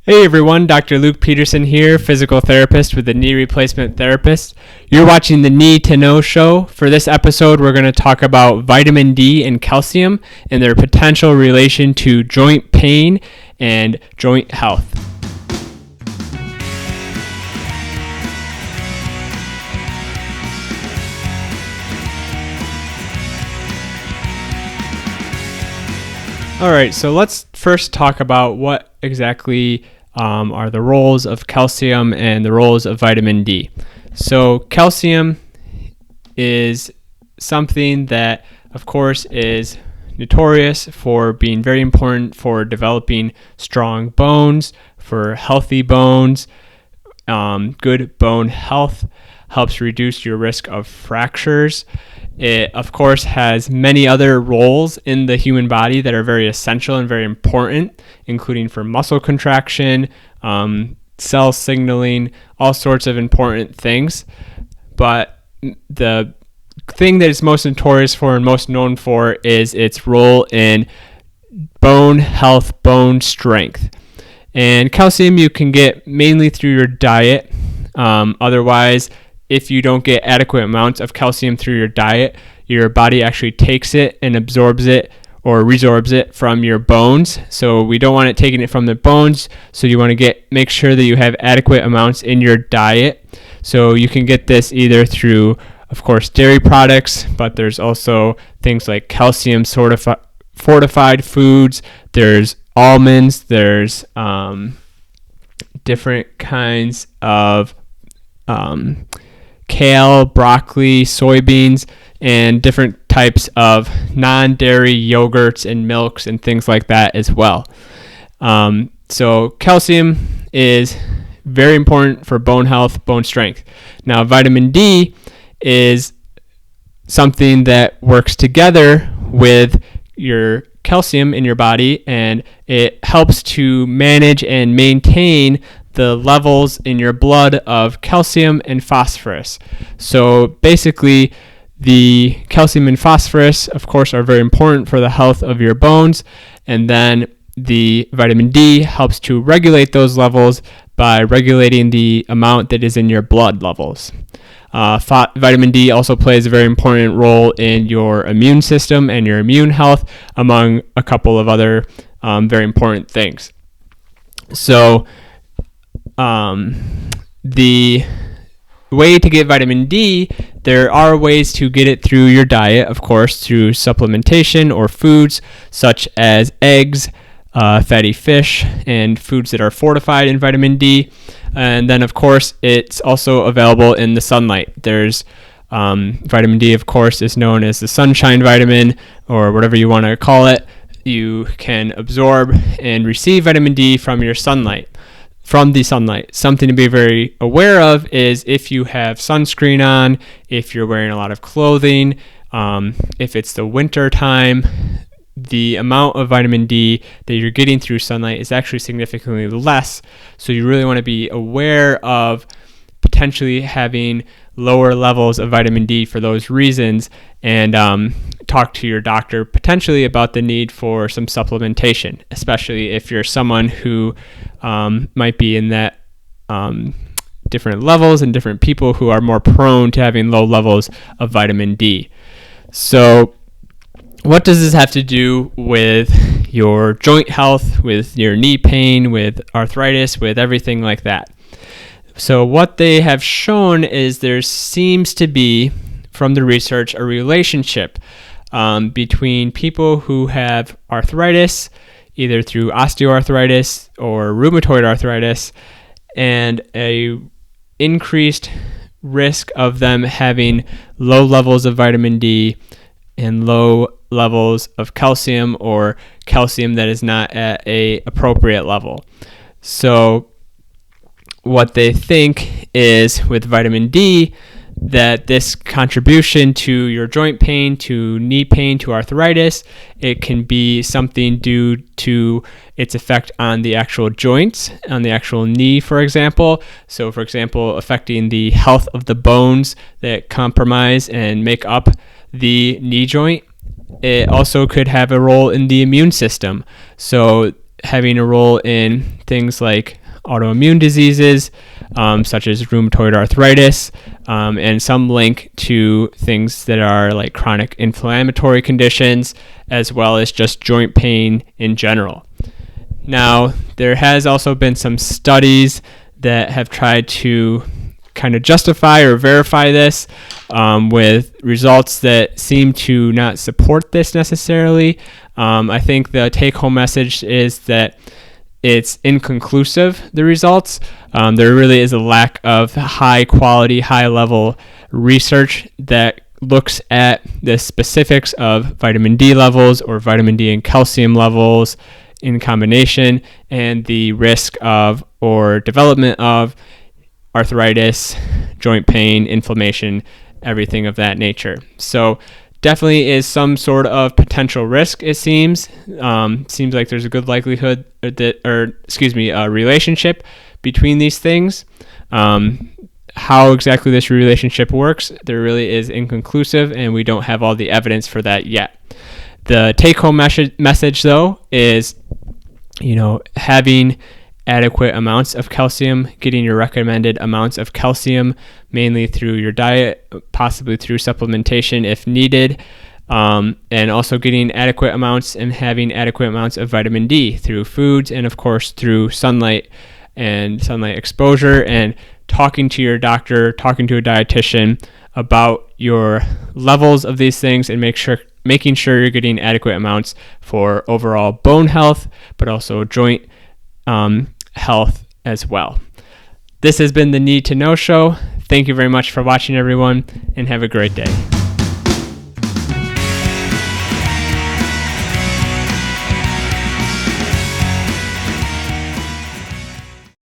Hey everyone, Dr. Luke Peterson here, physical therapist with the Knee Replacement Therapist. You're watching the Knee to Know Show. For this episode, we're going to talk about vitamin D and calcium and their potential relation to joint pain and joint health. All right, so let's first talk about what exactly are the roles of calcium and the roles of vitamin D. So calcium is something that, of course, is notorious for being very important for developing strong bones, for healthy bones. Good bone health helps reduce your risk of fractures. It, of course, has many other roles in the human body that are very essential and very important, including for muscle contraction, cell signaling, all sorts of important things. But the thing that it's most notorious for and most known for is its role in bone health, bone strength. And calcium you can get mainly through your diet. Otherwise, if you don't get adequate amounts of calcium through your diet, your body actually takes it and absorbs it or resorbs it from your bones. So we don't want it taking it from the bones. So you want to make sure that you have adequate amounts in your diet. So you can get this either through, of course, dairy products, but there's also things like calcium fortified foods. There's almonds. There's different kinds of kale, broccoli, soybeans, and different types of non-dairy yogurts and milks and things like that as well. So calcium is very important for bone health, bone strength. Now, vitamin D is something that works together with your calcium in your body, and it helps to manage and maintain the levels in your blood of calcium and phosphorus. So basically, the calcium and phosphorus, of course, are very important for the health of your bones, and then the vitamin D helps to regulate those levels by regulating the amount that is in your blood levels. Vitamin D also plays a very important role in your immune system and your immune health, among a couple of other very important things. So the way to get vitamin D, there are ways to get it through your diet, of course, through supplementation or foods such as eggs, fatty fish, and foods that are fortified in vitamin D. And then, of course, it's also available in the sunlight. There's vitamin D, of course, is known as the sunshine vitamin, or whatever you want to call it. You can absorb and receive vitamin D from the sunlight. Something to be very aware of is if you have sunscreen on, if you're wearing a lot of clothing, if it's the winter time, the amount of vitamin D that you're getting through sunlight is actually significantly less. So you really want to be aware of potentially having lower levels of vitamin D for those reasons, and talk to your doctor potentially about the need for some supplementation, especially if you're someone who might be in that different levels and different people who are more prone to having low levels of vitamin D. So what does this have to do with your joint health, with your knee pain, with arthritis, with everything like that? So what they have shown is there seems to be, from the research, a relationship between people who have arthritis, either through osteoarthritis or rheumatoid arthritis, and a increased risk of them having low levels of vitamin D and low levels of calcium, or calcium that is not at a appropriate level. So what they think is with vitamin D, that this contribution to your joint pain, to knee pain, to arthritis, it can be something due to its effect on the actual joints, on the actual knee, for example. So, for example, affecting the health of the bones that compromise and make up the knee joint. It also could have a role in the immune system. So having a role in things like autoimmune diseases, such as rheumatoid arthritis, and some link to things that are like chronic inflammatory conditions, as well as just joint pain in general. Now, there has also been some studies that have tried to kind of justify or verify this, with results that seem to not support this necessarily. I think the take-home message is that it's inconclusive, the results. There really is a lack of high quality, high level research that looks at the specifics of vitamin D levels or vitamin D and calcium levels in combination, and the risk of or development of arthritis, joint pain, inflammation, everything of that nature. So definitely is some sort of potential risk, it seems. Seems like there's a good likelihood a relationship between these things. How exactly this relationship works, there really is inconclusive, and we don't have all the evidence for that yet. The take-home message, though, is, having adequate amounts of calcium, getting your recommended amounts of calcium, mainly through your diet, possibly through supplementation if needed, and also getting adequate amounts and having adequate amounts of vitamin D through foods, and of course through sunlight and sunlight exposure, and talking to your doctor, talking to a dietitian about your levels of these things, and making sure you're getting adequate amounts for overall bone health, but also joint health as well. This has been the Need to Know Show. Thank you very much for watching, everyone, and have a great day.